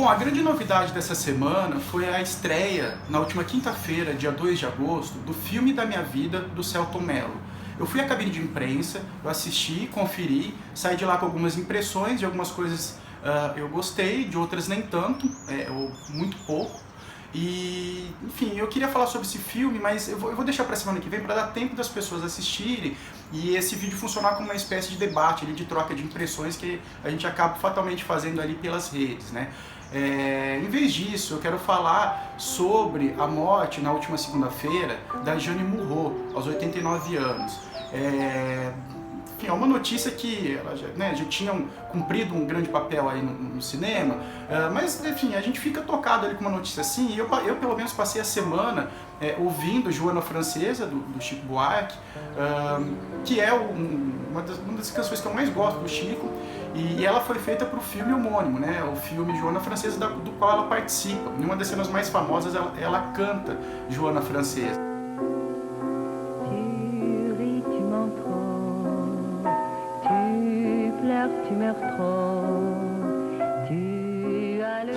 Bom, a grande novidade dessa semana foi a estreia, na última quinta-feira, dia 2 de agosto, do filme da minha vida, do Selton Mello. Eu fui à cabine de imprensa, eu assisti, conferi, saí de lá com algumas impressões, de algumas coisas eu gostei, de outras nem tanto, ou muito pouco. E, enfim, eu queria falar sobre esse filme, mas eu vou deixar para semana que vem para dar tempo das pessoas assistirem e esse vídeo funcionar como uma espécie de debate, ali, de troca de impressões que a gente acaba fatalmente fazendo ali pelas redes, né? Em vez disso, eu quero falar sobre a morte na última segunda-feira da Jeanne Moreau, aos 89 anos. Enfim, é uma notícia que ela já tinha cumprido um grande papel aí no cinema, mas enfim, a gente fica tocado ali com uma notícia assim, e eu pelo menos passei a semana ouvindo Joana Francesa, do Chico Buarque, que é uma das canções que eu mais gosto do Chico, e ela foi feita para o filme homônimo, né? O filme Joana Francesa, do qual ela participa. Em uma das cenas mais famosas, ela canta Joana Francesa.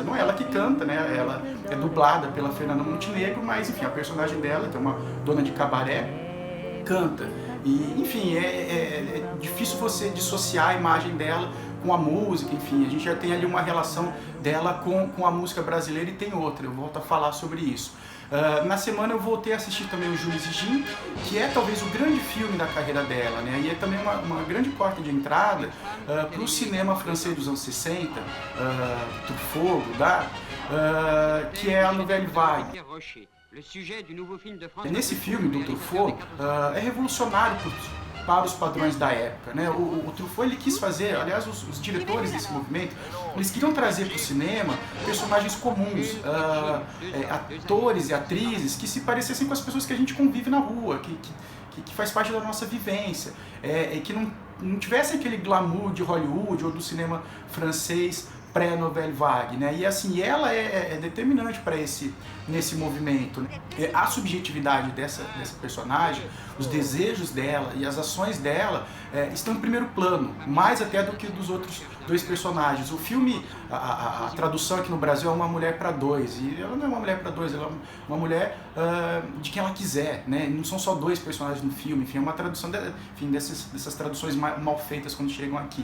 Não é ela que canta, né? Ela é dublada pela Fernanda Montenegro, mas enfim, a personagem dela, que é uma dona de cabaré, canta. E, enfim, é difícil você dissociar a imagem dela com a música, enfim, a gente já tem ali uma relação dela com a música brasileira e tem outra, eu volto a falar sobre isso. Na semana eu voltei a assistir também o Jules e Jim, que é talvez o grande filme da carreira dela, né? E é também uma grande porta de entrada para o cinema francês dos anos 60, Truffaut, Godard, que é a Nouvelle Vague. Nesse filme do Truffaut, é revolucionário para os padrões da época, né? O Truffaut, ele quis fazer, aliás, os diretores desse movimento, eles queriam trazer para o cinema personagens comuns, atores e atrizes que se parecessem com as pessoas que a gente convive na rua, que faz parte da nossa vivência, que não tivesse aquele glamour de Hollywood ou do cinema francês pré-Nouvelle Vague, né? E assim, ela é determinante para nesse movimento, né? A subjetividade dessa personagem, os desejos dela e as ações dela estão em primeiro plano, mais até do que dos outros dois personagens. O filme, a tradução aqui no Brasil é Uma Mulher para Dois, e ela não é uma mulher para dois, ela é uma mulher de quem ela quiser, né? Não são só dois personagens no filme, enfim, é uma tradução dessas traduções mal feitas quando chegam aqui.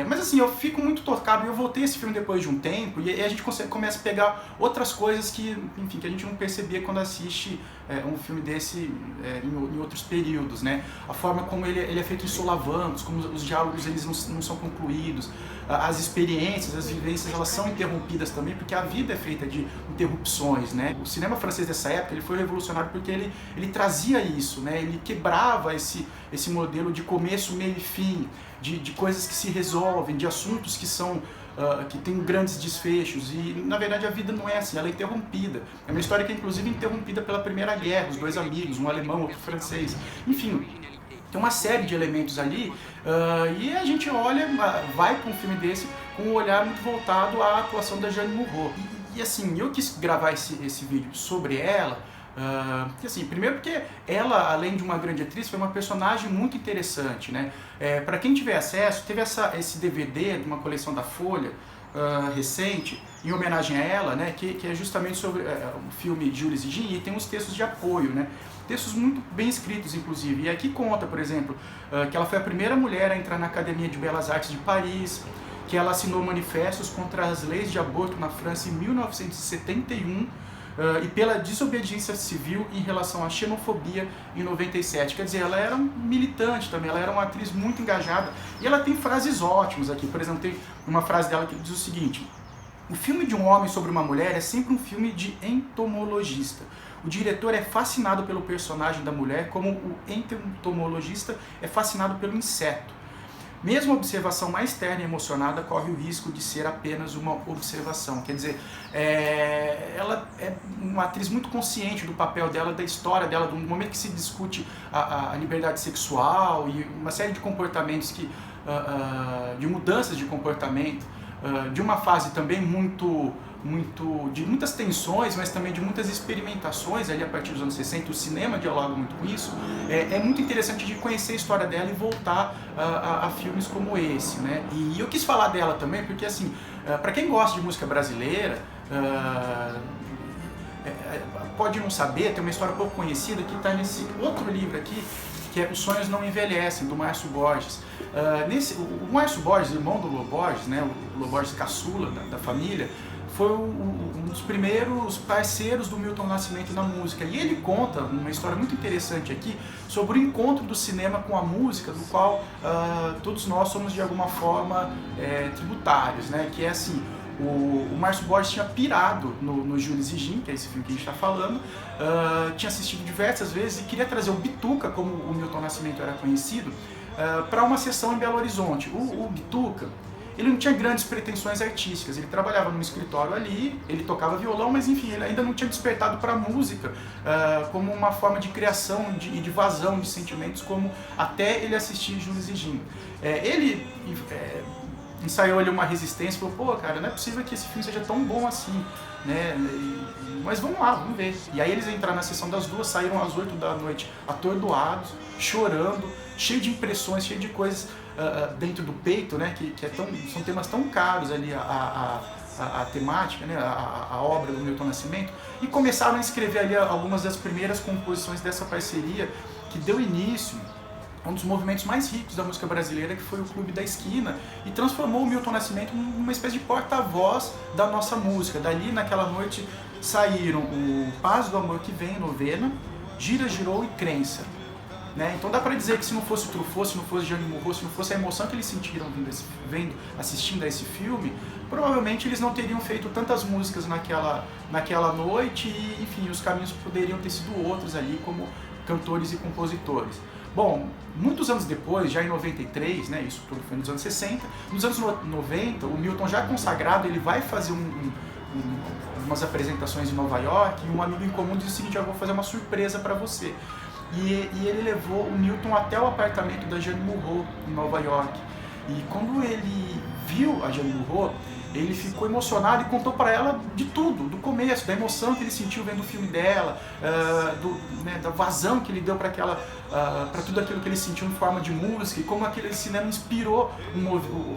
Mas assim, eu fico muito tocado, e eu voltei esse filme depois de um tempo, e a gente começa a pegar outras coisas que a gente não percebia quando assiste um filme desse em outros períodos, né? A forma como ele é feito em solavancos, como os diálogos eles não são concluídos, as experiências, as vivências, elas são interrompidas também, porque a vida é feita de interrupções, né? O cinema francês dessa época, ele foi revolucionário porque ele trazia isso, né? Ele quebrava esse modelo de começo, meio e fim, de coisas que se resolvem, de assuntos que têm grandes desfechos, e na verdade a vida não é assim, ela é interrompida. É uma história que é inclusive interrompida pela Primeira Guerra, os dois amigos, um alemão, outro francês, enfim. Tem uma série de elementos ali, e a gente vai para um filme desse com um olhar muito voltado à atuação da Jeanne Moreau. E assim, eu quis gravar esse vídeo sobre ela, assim, primeiro porque ela, além de uma grande atriz, foi uma personagem muito interessante, né? Para quem tiver acesso, teve esse DVD de uma coleção da Folha recente, em homenagem a ela, né? Que é justamente sobre o filme Jules e Jim, e tem uns textos de apoio, né? Textos muito bem escritos, inclusive. E aqui conta, por exemplo, que ela foi a primeira mulher a entrar na Academia de Belas Artes de Paris, que ela assinou manifestos contra as leis de aborto na França em 1971, e pela desobediência civil em relação à xenofobia em 97. Quer dizer, ela era um militante também, ela era uma atriz muito engajada, e ela tem frases ótimas aqui. Por exemplo, tem uma frase dela que diz o seguinte: o filme de um homem sobre uma mulher é sempre um filme de entomologista. O diretor é fascinado pelo personagem da mulher como o entomologista é fascinado pelo inseto. Mesmo a observação mais terna e emocionada corre o risco de ser apenas uma observação. Quer dizer, ela é uma atriz muito consciente do papel dela, da história dela, do momento que se discute a liberdade sexual e uma série de comportamentos, de mudanças de comportamento, de uma fase também muito de muitas tensões, mas também de muitas experimentações ali a partir dos anos 60, o cinema dialoga muito com isso. É muito interessante de conhecer a história dela e voltar a filmes como esse, né? E eu quis falar dela também porque, assim, para quem gosta de música brasileira, pode não saber, tem uma história pouco conhecida que está nesse outro livro aqui, que é Os Sonhos Não Envelhecem, do Márcio Borges. O Márcio Borges, irmão do Lô Borges, né, o Lô Borges caçula da família, foi um dos primeiros parceiros do Milton Nascimento na música. E ele conta uma história muito interessante aqui sobre o encontro do cinema com a música, do qual todos nós somos de alguma forma tributários, né? Que é assim, o Márcio Borges tinha pirado no Jules e Jim, que é esse filme que a gente está falando, tinha assistido diversas vezes e queria trazer o Bituca, como o Milton Nascimento era conhecido, para uma sessão em Belo Horizonte. O Bituca, ele não tinha grandes pretensões artísticas, ele trabalhava num escritório ali, ele tocava violão, mas enfim, ele ainda não tinha despertado para a música como uma forma de criação e de vazão de sentimentos, como até ele assistir Jules e Jim. Ele ensaiou ali uma resistência e falou, pô, cara, não é possível que esse filme seja tão bom assim, né? Mas vamos lá, vamos ver. E aí eles entraram na sessão das 2, saíram às 8 da noite atordoados, chorando, cheio de impressões, cheio de coisas dentro do peito, né? Que são temas tão caros ali, a temática, né? A obra do Milton Nascimento, e começaram a escrever ali algumas das primeiras composições dessa parceria que deu início um dos movimentos mais ricos da música brasileira, que foi o Clube da Esquina, e transformou o Milton Nascimento numa espécie de porta-voz da nossa música. Dali, naquela noite, saíram o Paz do Amor que Vem, Novena, Gira, Girou e Crença. Né? Então dá pra dizer que se não fosse o Truffaut, se não fosse Jeanne Moreau, se não fosse a emoção que eles sentiram assistindo a esse filme, provavelmente eles não teriam feito tantas músicas naquela noite e, enfim, os caminhos poderiam ter sido outros ali, como cantores e compositores. Bom, muitos anos depois, já em 93, né, isso tudo foi nos anos 60, nos anos 90, o Milton já consagrado, ele vai fazer umas apresentações em Nova York, e um amigo em comum disse o seguinte, eu vou fazer uma surpresa para você. E ele levou o Milton até o apartamento da Jeanne Moreau, em Nova York. E quando ele viu a Jeanne Moreau, ele ficou emocionado e contou para ela de tudo, do começo, da emoção que ele sentiu vendo o filme dela, da vazão que ele deu para tudo aquilo que ele sentiu em forma de música, e como aquele cinema inspirou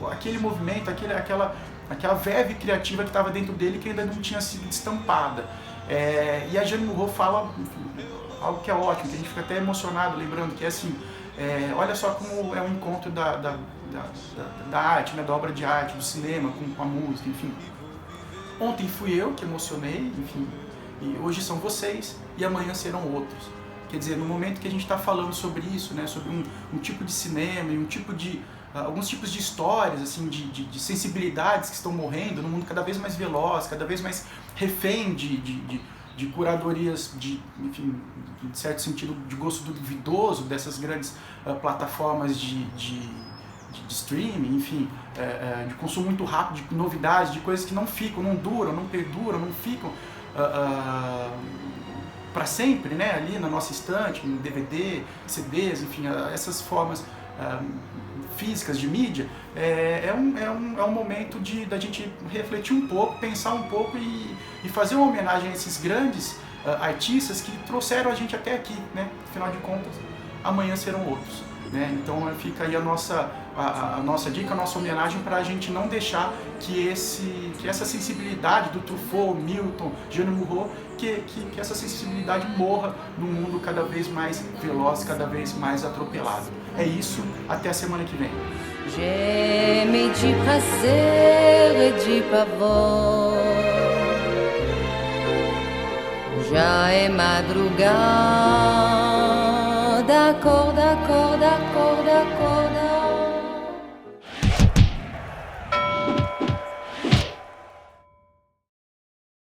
aquele movimento, aquela verve criativa que estava dentro dele, que ainda não tinha sido destampada. E a Jeanne Moreau fala algo que é ótimo, que a gente fica até emocionado lembrando, que é assim, olha só como é um encontro da arte, né, da obra de arte, do cinema com a música, enfim. Ontem fui eu que emocionei, enfim, e hoje são vocês e amanhã serão outros. Quer dizer, no momento que a gente está falando sobre isso, né, sobre um tipo de cinema e alguns tipos de histórias, assim, de sensibilidades que estão morrendo num mundo cada vez mais veloz, cada vez mais refém de curadorias, enfim, em certo sentido, de gosto duvidoso dessas grandes plataformas de streaming, enfim, de consumo muito rápido, de novidades, de coisas que não ficam, não duram, não perduram, não ficam para sempre, né, ali na nossa estante, em DVD, CDs, enfim, essas formas físicas de mídia, é um momento da gente refletir um pouco, pensar um pouco e fazer uma homenagem a esses grandes artistas que trouxeram a gente até aqui, né? Afinal de contas, amanhã serão outros. Né? Então fica aí a nossa dica, a nossa homenagem, para a gente não deixar que essa sensibilidade do Truffaut, Milton, Jeanne Moreau, que essa sensibilidade morra num mundo cada vez mais veloz, cada vez mais atropelado. É isso, até a semana que vem. J'aimais du prazer et du pavor, já é madrugada,